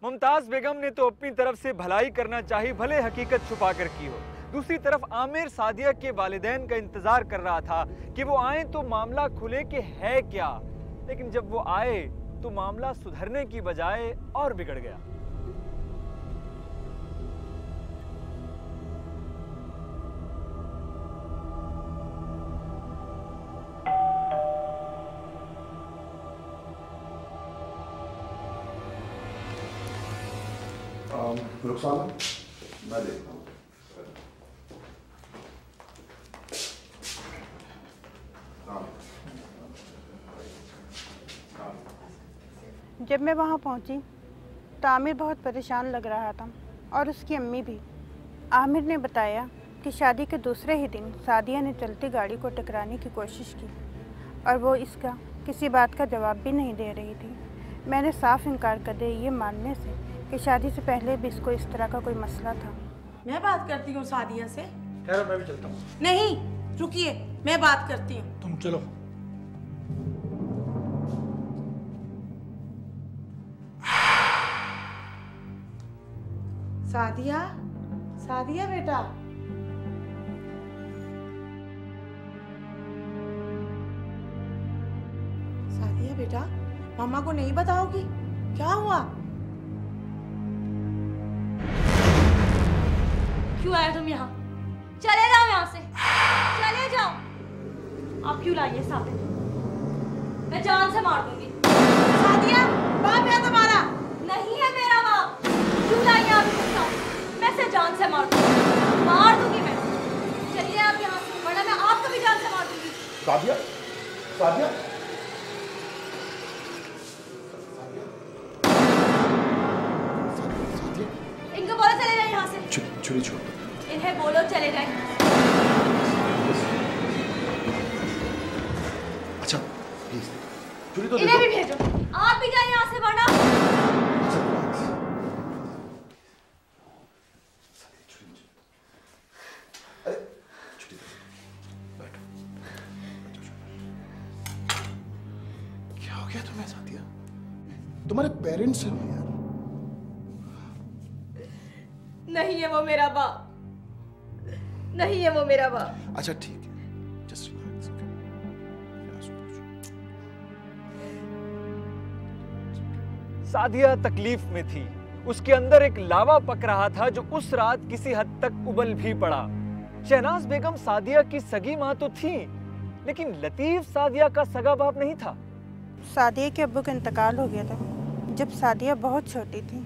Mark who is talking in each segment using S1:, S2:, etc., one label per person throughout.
S1: मुमताज बेगम ने तो अपनी तरफ से भलाई करना चाही, भले हकीकत छुपा कर की हो। दूसरी तरफ आमिर सादिया के वालिदैन का इंतजार कर रहा था कि वो आए तो मामला खुले कि है क्या, लेकिन जब वो आए तो मामला सुधरने की बजाय और बिगड़ गया।
S2: रुखसाना, मैं देखता हूँ।
S3: जब मैं वहाँ पहुँची तो आमिर बहुत परेशान लग रहा था और उसकी अम्मी भी। आमिर ने बताया कि शादी के दूसरे ही दिन सादिया ने चलती गाड़ी को टकराने की कोशिश की और वो इसका किसी बात का जवाब भी नहीं दे रही थी। मैंने साफ इनकार कर दिया ये मानने से कि शादी से पहले भी इसको इस तरह का कोई मसला था।
S4: मैं बात करती हूँ सादिया से।
S5: खैर मैं भी चलता हूँ।
S4: नहीं रुकिए, मैं बात करती हूँ।
S5: तुम चलो।
S4: सादिया, सादिया बेटा। सादिया बेटा, मामा को नहीं बताओगी? क्या हुआ?
S6: क्यों आए तुम यहाँ? चले जाओ यहाँ से, चले जाओ। आप क्यों लाई ये साबित? मैं जान से मार दूंगी।
S4: सादिया, बाप है तुम्हारा?
S6: नहीं है मेरा बाप। क्यों लाई आप इसके साथ? मैं से जान से मार दूंगी मैं। चलिए आप यहाँ से, वरना मैं आपको भी जान से मार दूंगी।
S2: सादिया, सादिया,
S6: इनको बोलो चले जाए यहाँ से।
S2: छुरी छोड़ दो।
S6: इन्हें बोलो चले जाए।
S2: अच्छा प्लीज छुरी तो
S6: इन्हें भी भेजो। आप भी जाए यहाँ से, वरना
S2: क्या हो गया तुम्हें सादिया? तुम्हारे पेरेंट्स हैं यार।
S6: नहीं है वो मेरा बाप, नहीं है वो मेरा बाप।
S2: अच्छा ठीक है, जस्ट रिलैक्स,
S1: सादिया तकलीफ में थी। उसके अंदर एक लावा पक रहा था जो उस रात किसी हद तक उबल भी पड़ा। शहनाज बेगम सादिया की सगी माँ तो थी, लेकिन लतीफ सादिया का सगा बाप नहीं था।
S3: सादिया के अब्बू का इंतकाल हो गया था जब सादिया बहुत छोटी थी।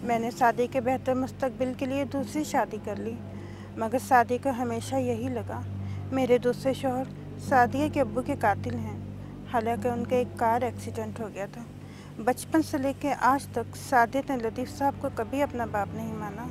S3: मैंने सादिया के बेहतर मुस्तकबिल के लिए दूसरी शादी कर ली, मगर सादिया को हमेशा यही लगा मेरे दूसरे शौहर सादिया के अब्बू के कातिल हैं। हालांकि उनका एक कार एक्सीडेंट हो गया था। बचपन से लेकर आज तक सादिया ने लतीफ़ साहब को कभी अपना बाप नहीं माना।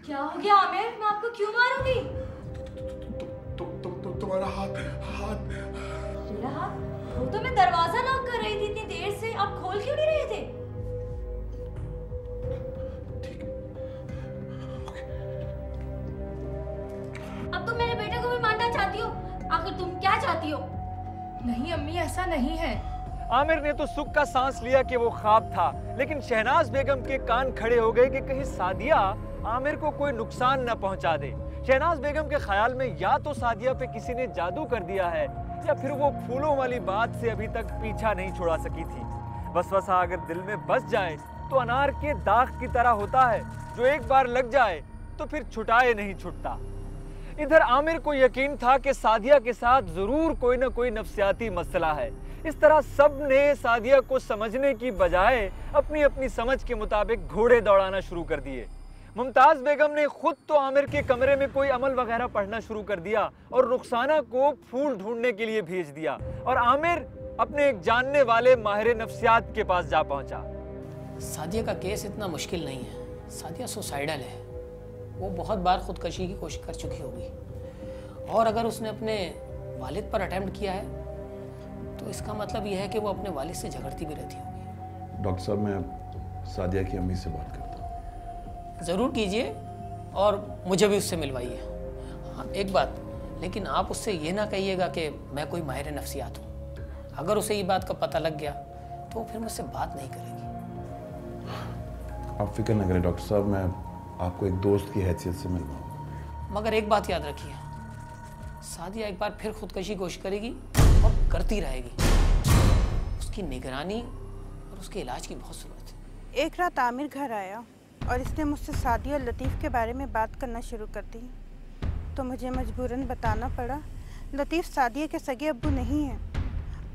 S6: क्या हो गया आमिर? मैं आपको क्यों मारूंगी?
S2: तुम्हारा हाथ।
S6: मेरा हाथ? वो तो मैं दरवाजा लॉक कर रही थी इतनी देर से, आप खोल क्यों नहीं रहे थे?
S2: ठीक है, ओके।
S6: अब तुम मेरे बेटे को भी मारना चाहती हो? आखिर तुम क्या चाहती हो?
S4: नहीं अम्मी, ऐसा नहीं है।
S1: आमिर ने तो सुख का सांस लिया कि वो ख्वाब था, लेकिन शहनाज बेगम के कान खड़े हो गए कि कहीं सादिया आमिर को कोई नुकसान न पहुंचा दे। शहनाज बेगम के ख्याल में या तो सादिया पे किसी ने जादू कर दिया है या फिर वो फूलों वाली बात से अभी तक पीछा नहीं छुड़ा सकी थी। वसवसा अगर दिल में बस जाए तो अनार के दाग की तरह होता है, जो एक बार लग जाए तो फिर छुटाए नहीं छुटता। इधर आमिर को यकीन था कि सादिया के साथ जरूर कोई ना कोई नफ्सियाती मसला है। इस तरह सब ने सादिया को समझने की बजाय अपनी अपनी समझ के मुताबिक घोड़े दौड़ाना शुरू कर दिए। मुमताज बेगम ने खुद तो आमिर के कमरे में कोई अमल वगैरह पढ़ना शुरू कर दिया और रुखसाना को फूल ढूंढने के लिए भेज दिया, और आमिर अपने एक जानने वाले माहिर नफ्सियात के पास जा पहुंचा।
S5: सादिया का केस इतना मुश्किल नहीं है। सादिया सुसाइडल है। वो बहुत बार खुदकशी की कोशिश कर चुकी होगी, और अगर उसने अपने वालिद पर अटेम्प्ट किया है तो इसका मतलब यह है कि वो अपने वालिद से झगड़ती भी रहती होगी।
S2: डॉक्टर साहब, मैं सादिया की अम्मी से बात करता हूँ।
S5: ज़रूर कीजिए और मुझे भी उससे मिलवाइए। हाँ, एक बात, लेकिन आप उससे ये ना कहिएगा कि मैं कोई माहिर नफ्सियात हूँ। अगर उसे ये बात का पता लग गया तो फिर मुझसे बात नहीं करेगी।
S2: आप फिक्र न करें डॉक्टर साहब, मैं आपको एक दोस्त की हैसियत से मिलवाऊँ।
S5: मगर एक बात याद रखिए, सादिया एक बार फिर खुदकशी की कोशिश करेगी और करती रहेगी। उसकी निगरानी और उसके इलाज की बहुत ज़रूरत है।
S3: एक रात आमिर घर आया और इसने मुझसे सादिया और लतीफ़ के बारे में बात करना शुरू कर दी, तो मुझे मजबूरन बताना पड़ा लतीफ़ सादिया के सगे अब्बू नहीं हैं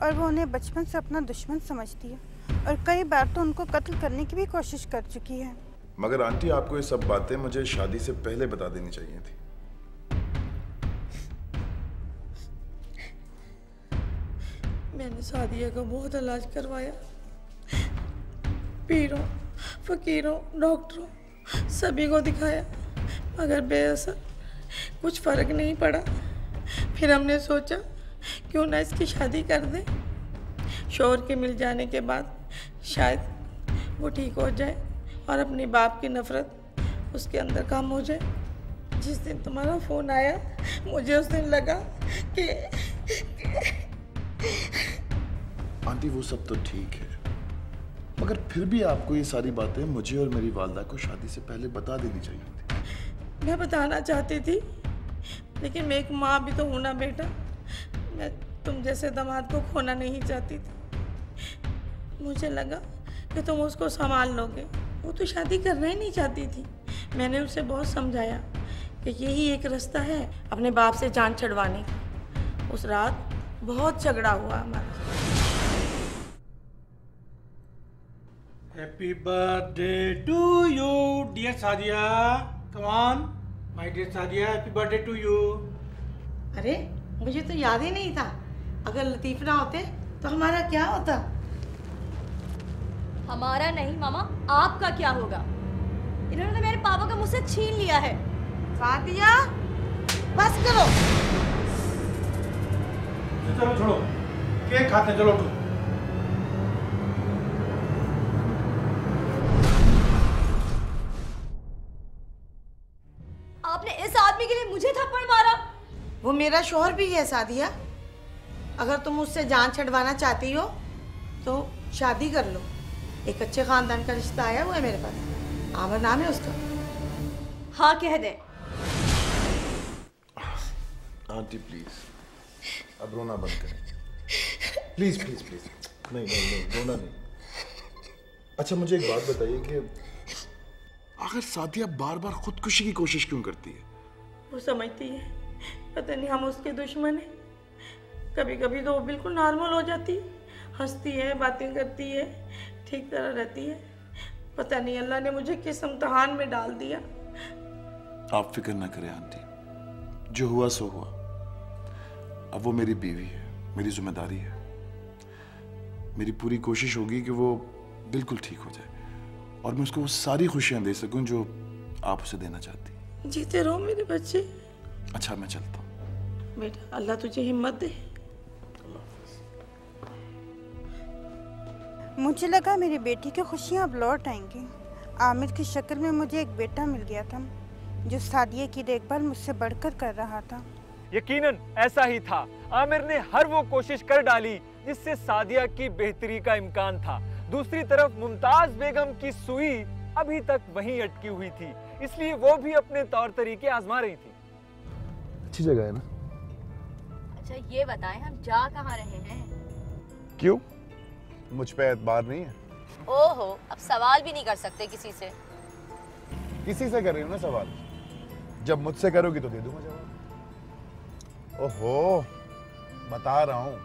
S3: और वो उन्हें बचपन से अपना दुश्मन समझती है और कई बार तो उनको कत्ल करने की भी कोशिश कर चुकी है।
S2: मगर आंटी, आपको ये सब बातें मुझे शादी से पहले बता देनी चाहिए थी।
S4: मैंने सादिया का बहुत इलाज करवाया, पीरों, फकीरों, डॉक्टरों सभी को दिखाया, मगर बेअसर, कुछ फर्क नहीं पड़ा। फिर हमने सोचा क्यों ना इसकी शादी कर दें। शौहर के मिल जाने के बाद शायद वो ठीक हो जाए और अपने बाप की नफरत उसके अंदर कम हो जाए। जिस दिन तुम्हारा फ़ोन आया मुझे उस दिन लगा कि
S2: आंटी, वो सब तो ठीक है, मगर फिर भी आपको ये सारी बातें मुझे और मेरी वालदा को शादी से पहले बता देनी चाहिए थी।
S4: मैं बताना चाहती थी, लेकिन मैं एक माँ भी तो हूँ ना बेटा। मैं तुम जैसे दामाद को खोना नहीं चाहती थी। मुझे लगा कि तुम उसको संभाल लोगे। वो तो शादी करना ही नहीं चाहती थी। मैंने उसे बहुत समझाया कि यही एक रास्ता है अपने बाप से जान छुड़वाने का। उस रात बहुत झगड़ा हुआ हमारा।
S7: Happy birthday to you, dear Sadia. Come on, my dear Sadia, happy birthday to you.
S4: अरे मुझे तो याद ही नहीं था। अगर लतीफ़ ना होते तो हमारा क्या होता?
S6: हमारा नहीं मामा, आपका क्या होगा? इन्होंने तो मेरे पापा का मुझसे छीन लिया है।
S4: सादिया, बस करो।
S7: चलो छोड़ो, केक खाते हैं, चलो उठो।
S6: आपने इस आदमी के लिए मुझे थप्पड़ मारा?
S4: वो मेरा शौहर भी है सादिया। अगर तुम उससे जान छुड़वाना चाहती हो तो शादी कर लो। एक अच्छे खानदान का रिश्ता आया हुआ है मेरे पास। आमिर नाम है उसका।
S6: हाँ कह दे।
S2: आंटी प्लीज, अब रोना बंद करें। प्लीज प्लीज प्लीज, नहीं नहीं नहीं, रोना नहीं। अच्छा, मुझे एक बात बताइए कि आखिर सादिया बार बार खुदकुशी की कोशिश क्यों करती है?
S4: वो समझती है पता नहीं हम उसके दुश्मन हैं। कभी कभी तो वो बिल्कुल नॉर्मल हो जाती है, हंसती है, बातें करती है, ठीक तरह रहती है। पता नहीं अल्लाह ने मुझे किस इम्तिहान में डाल दिया।
S2: आप फिक्र ना करें आंटी, जो हुआ सो हुआ। अब वो मेरी बीवी है, मेरी जिम्मेदारी है। मेरी पूरी कोशिश होगी कि वो बिल्कुल ठीक हो जाए और मैं उसको वो सारी खुशियां दे सकूं जो आप उसे देना चाहती।
S4: जीते रहो मेरे बच्चे।
S2: अच्छा, मैं चलता हूँ।
S4: बेटा, अल्लाह तुझे हिम्मत दे।
S3: मुझे लगा मेरी बेटी की खुशियाँ अब लौट आएंगी। आमिर की शक्ल में मुझे एक बेटा मिल गया था जो सादिया की देखभाल मुझसे बढ़कर कर रहा था।
S1: यकीनन ऐसा ही था। आमिर ने हर वो कोशिश कर डाली जिससे सादिया की बेहतरी का इम्कान था। दूसरी तरफ मुमताज बेगम की सुई अभी तक वहीं अटकी हुई थी, इसलिए वो भी अपने तौर तरीके आजमा रही थी।
S2: अच्छी जगह है ना।
S6: अच्छा ये बताएं हम जा कहाँ रहे हैं?
S2: क्यों, मुझ पे एतबार नहीं है?
S6: ओहो, अब सवाल भी नहीं कर सकते किसी से।
S2: किसी से कर रही हूँ ना सवाल, जब मुझसे करोगी तो दे दूंगा जवाब। ओहो, बता रहा हूँ।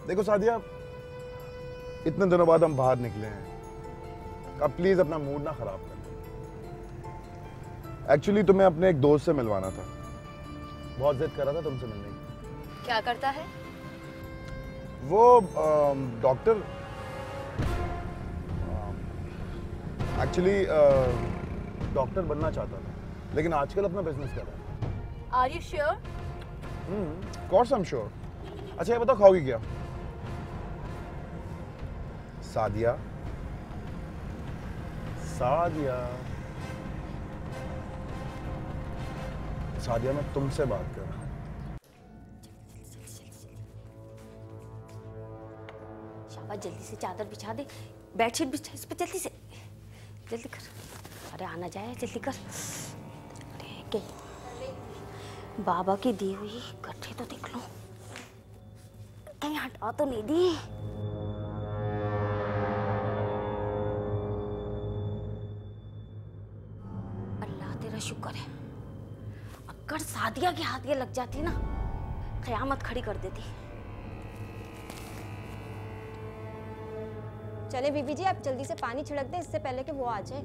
S2: देखो सादिया, इतने दिनों बाद हम बाहर निकले हैं, अब प्लीज अपना मूड ना खराब कर। एक्चुअली तुम्हें अपने एक दोस्त से मिलवाना था, बहुत जिद कर रहा था तुमसे मिलने की।
S6: क्या करता है
S2: वो? डॉक्टर, एक्चुअली डॉक्टर बनना चाहता था, लेकिन आजकल अपना बिजनेस कर रहा है।
S6: Are you sure?
S2: Of course I am sure. अच्छा ये बताओ, खाओगी क्या? सादिया, सादिया, सादिया, मैं तुमसे बात कर रहा हूँ।
S6: शाबाश, जल्दी से चादर बिछा दे, बेडशीट बिछा इस पे, जल्दी से, जल्दी कर। अरे आना जाए, जल्दी कर। अरे कहीं बाबा की दी हुई गठरी तो देख लो, कहीं हटा तो नहीं दी। अल्लाह तेरा शुक्र है, अगर सादिया के हाथ ये लग जाती ना, क़यामत खड़ी कर देती।
S8: चले बीबी जी, आप जल्दी से पानी छिड़क दें इससे पहले कि वो आ जाए।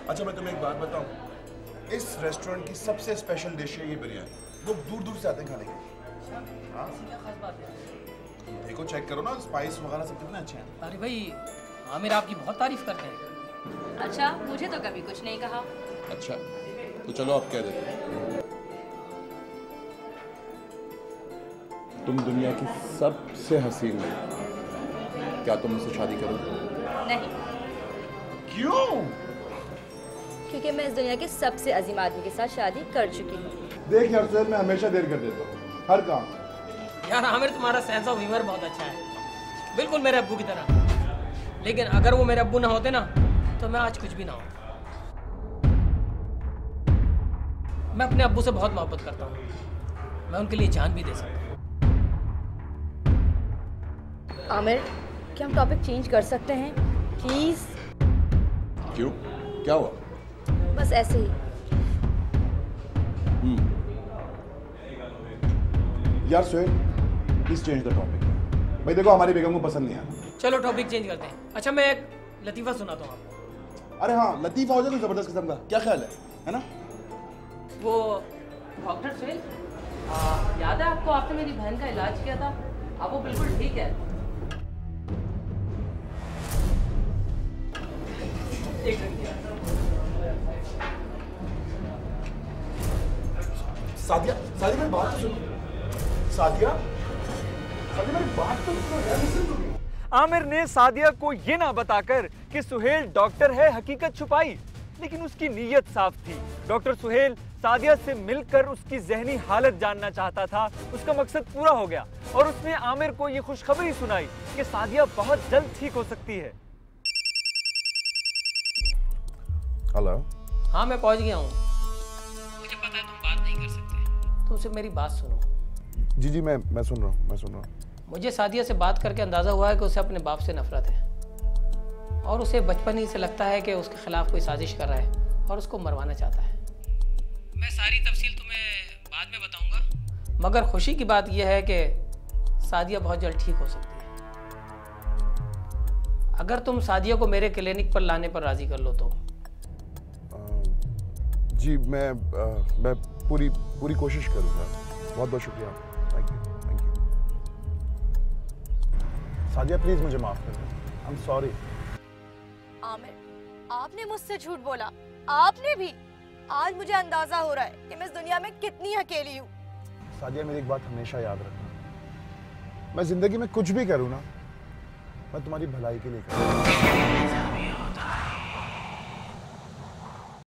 S2: अच्छा मैं तुम्हें एक बात बताऊं, इस रेस्टोरेंट की सबसे स्पेशल डिश है ये बिरयानी। लोग दूर दूर से आते हैं खाने के लिए। हाँ? देखो चेक करो ना, स्पाइस वगैरह सब कितने अच्छे हैं।
S5: अरे भाई आमिर आपकी बहुत तारीफ करते हैं।
S6: अच्छा, मुझे तो कभी कुछ नहीं कहा।
S2: अच्छा तो चलो आप कह देते हैं। तुम दुनिया की सबसे हसीन हो, क्या तुम मुझसे शादी करोगे?
S6: नहीं।
S2: क्यों?
S6: क्योंकि मैं इस दुनिया के सबसे अजीम आदमी के साथ शादी कर चुकी हूँ।
S2: देख यार सुहेल, मैं हमेशा देर कर देता हूँ हर काम।
S5: यार आमिर तुम्हारा सेंस ऑफ ह्यूमर बहुत अच्छा है, बिल्कुल मेरे अब्बू की तरह। लेकिन अगर वो मेरे अब्बू ना होते ना, तो मैं आज कुछ भी ना हो। मैं अपने अब्बू से बहुत मोहब्बत करता हूँ, मैं उनके लिए जान भी दे सकता हूँ।
S6: आमिर, क्या हम टॉपिक चेंज कर सकते हैं प्लीज?
S2: क्यों, क्या हुआ?
S6: बस ऐसे ही।
S2: यार Suhail, please change the topic. भाई देखो, हमारी बेगम को पसंद नहीं आया।
S5: चलो टॉपिक चेंज करते हैं। अच्छा मैं एक लतीफ़ा सुनाता हूँ आपको।
S2: अरे हाँ, लतीफ़ा हो जाए तो जबरदस्त किस्म का, क्या ख्याल है ना?
S5: वो डॉक्टर सुहेल, याद है आपको, आपने मेरी बहन का इलाज किया था, अब वो बिल्कुल ठीक है। एक मिनट।
S2: सादिया, सादिया मेरी बात तो सुनो। सादिया, सादिया मेरी बात तो सुनो।
S1: आमिर ने सादिया को ये ना बताकर कि सुहेल डॉक्टर है हकीकत छुपाई, लेकिन उसकी नीयत साफ थी। डॉक्टर सुहेल सादिया से मिलकर उसकी जहनी हालत जानना चाहता था। उसका मकसद पूरा हो गया और उसने आमिर को ये खुशखबरी सुनाई कि सादिया बहुत जल्द ठीक हो सकती है।
S2: हेलो।
S5: हाँ मैं पहुंच गया हूँ। मुझे पता है तुम बात नहीं कर सकते, तुम सिर्फ मेरी बात सुनो।
S2: जी जी, मैं सुन रहा हूँ, मैं सुन रहा हूँ।
S5: मुझे सादिया से बात करके अंदाज़ा हुआ है कि उसे अपने बाप से नफरत है और उसे बचपन ही से लगता है कि उसके खिलाफ कोई साजिश कर रहा है और उसको मरवाना चाहता है। मैं सारी तफसील तुम्हें बाद में बताऊंगा, मगर खुशी की बात यह है कि सादिया बहुत जल्द ठीक हो सकती है। अगर तुम सादिया को मेरे क्लिनिक पर लाने पर राजी कर लो तो।
S2: जी मैं पूरी कोशिश करूँगा। बहुत बहुत शुक्रिया, थैंक यू। सादिया प्लीज मुझे माफ कर दो, आई एम सॉरी।
S6: आमिर, आपने मुझसे झूठ बोला, आपने भी। आज मुझे अंदाजा हो रहा है कि मैं इस दुनिया में कितनी अकेली हूँ।
S2: सादिया मेरी एक बात हमेशा याद रखना, मैं जिंदगी में कुछ भी करूँ ना, मैं तुम्हारी भलाई के लिए करूँ।